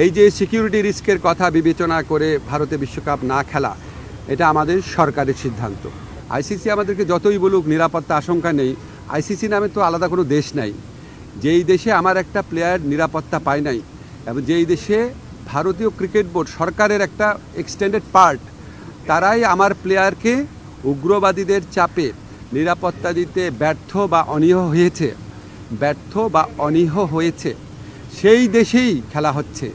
এই যে সিকিউরিটি রিস্কের কথা বিবেচনা করে ভারতে বিশ্বকাপ না খেলা, এটা আমাদের সরকারের সিদ্ধান্ত। আইসিসি আমাদেরকে যতই বলুক নিরাপত্তা আশঙ্কা নেই, আইসিসি নামে তো আলাদা কোনো দেশ নাই। যেই দেশে আমার একটা প্লেয়ার নিরাপত্তা পায় নাই, এবং যেই দেশে ভারতীয় ক্রিকেট বোর্ড সরকারের একটা এক্সটেন্ডেড পার্ট, তারাই আমার প্লেয়ারকে উগ্রবাদীদের চাপে নিরাপত্তা দিতে ব্যর্থ বা অনীহ হয়েছে, সেই দেশেই খেলা হচ্ছে।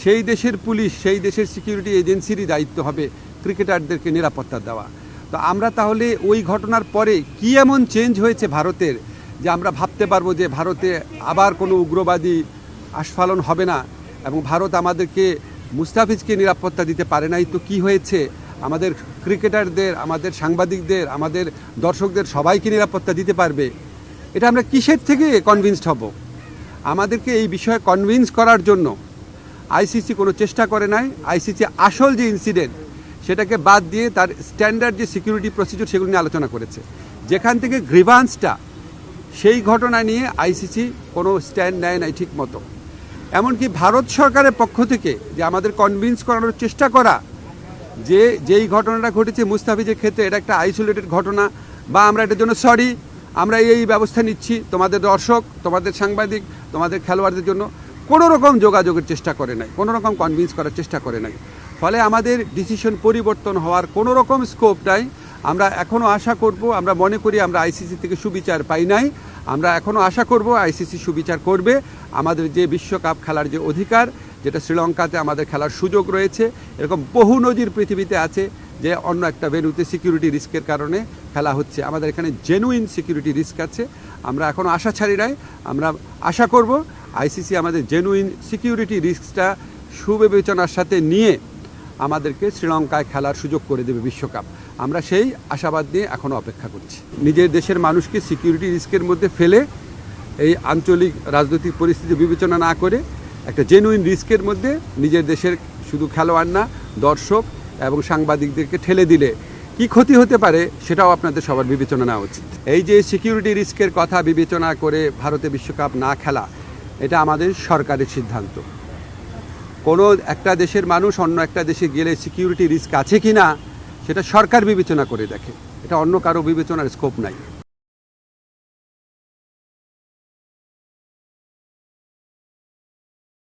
সেই দেশের পুলিশ, সেই দেশের সিকিউরিটি এজেন্সিরই দায়িত্ব হবে ক্রিকেটারদেরকে নিরাপত্তা দেওয়া। তো আমরা তাহলে ওই ঘটনার পরে কি এমন চেঞ্জ হয়েছে ভারতের যে আমরা ভাবতে পারবো যে ভারতে আবার কোনো উগ্রবাদী আস্ফালন হবে না, এবং ভারত আমাদেরকে মুস্তাফিজকে নিরাপত্তা দিতে পারে নাই তো কি হয়েছে, আমাদের ক্রিকেটারদের, আমাদের সাংবাদিকদের, আমাদের দর্শকদের সবাইকে নিরাপত্তা দিতে পারবে। এটা আমরা কিসের থেকে কনভিন্সড হব? আমাদেরকে এই বিষয়ে কনভিন্স করার জন্য আইসিসি কোনো চেষ্টা করে নাই। আইসিসি আসল যে ইনসিডেন্ট সেটাকে বাদ দিয়ে তার স্ট্যান্ডার্ড যে সিকিউরিটি প্রসিডিউর সেগুলো নিয়ে আলোচনা করেছে। যেখান থেকে গ্রিভান্সটা, সেই ঘটনা নিয়ে আইসিসি কোনো স্ট্যান্ড নেয় নাই ঠিক মতো। এমনকি ভারত সরকারের পক্ষ থেকে যে আমাদের কনভিন্স করানোর চেষ্টা করা যে যেই ঘটনাটা ঘটেছে মুস্তাফিজের ক্ষেত্রে এটা একটা আইসোলেটেড ঘটনা, বা আমরা এটার জন্য সরি, আমরা এই ব্যবস্থা নিচ্ছি, তোমাদের দর্শক, তোমাদের সাংবাদিক, তোমাদের খেলোয়াড়দের জন্য কোনো রকম যোগাযোগের চেষ্টা করে নাই, কোনো রকম কনভিন্স করার চেষ্টা করে নাই। ফলে আমাদের ডিসিশন পরিবর্তন হওয়ার কোনো রকম স্কোপ নাই। আমরা এখনও আশা করব, আমরা মনে করি আমরা আইসিসি থেকে সুবিচার পাই নাই, আমরা এখনও আশা করব আইসিসি সুবিচার করবে। আমাদের যে বিশ্বকাপ খেলার যে অধিকার, যেটা শ্রীলঙ্কাতে আমাদের খেলার সুযোগ রয়েছে, এরকম বহু নজির পৃথিবীতে আছে যে অন্য একটা ভেন্যুতে সিকিউরিটি রিস্কের কারণে খেলা হচ্ছে। আমাদের এখানে জেনুইন সিকিউরিটি রিস্ক আছে, আমরা এখনও আশা ছাড়ি নাই। আমরা আশা করব আইসিসি আমাদের জেনুইন সিকিউরিটি রিস্কটা সুবিবেচনার সাথে নিয়ে আমাদেরকে শ্রীলঙ্কায় খেলার সুযোগ করে দেবে বিশ্বকাপ। আমরা সেই আশাবাদ নিয়ে এখনও অপেক্ষা করছি। নিজের দেশের মানুষকে সিকিউরিটি রিস্কের মধ্যে ফেলে এই আঞ্চলিক রাজনৈতিক পরিস্থিতি বিবেচনা না করে একটা জেনুইন রিস্কের মধ্যে নিজের দেশের শুধু খেলোয়াড় না, দর্শক এবং সাংবাদিকদেরকে ঠেলে দিলে কি ক্ষতি হতে পারে সেটাও আপনাদের সবার বিবেচনা নেওয়া উচিত। এই যে সিকিউরিটি রিস্কের কথা বিবেচনা করে ভারতে বিশ্বকাপ না খেলা, এটা আমাদের সরকারের সিদ্ধান্ত। কোনো একটা দেশের মানুষ অন্য একটা দেশে গেলে সিকিউরিটি রিস্ক আছে কি না সেটা সরকার বিবেচনা করে দেখে, এটা অন্য কারো বিবেচনার স্কোপ নাই।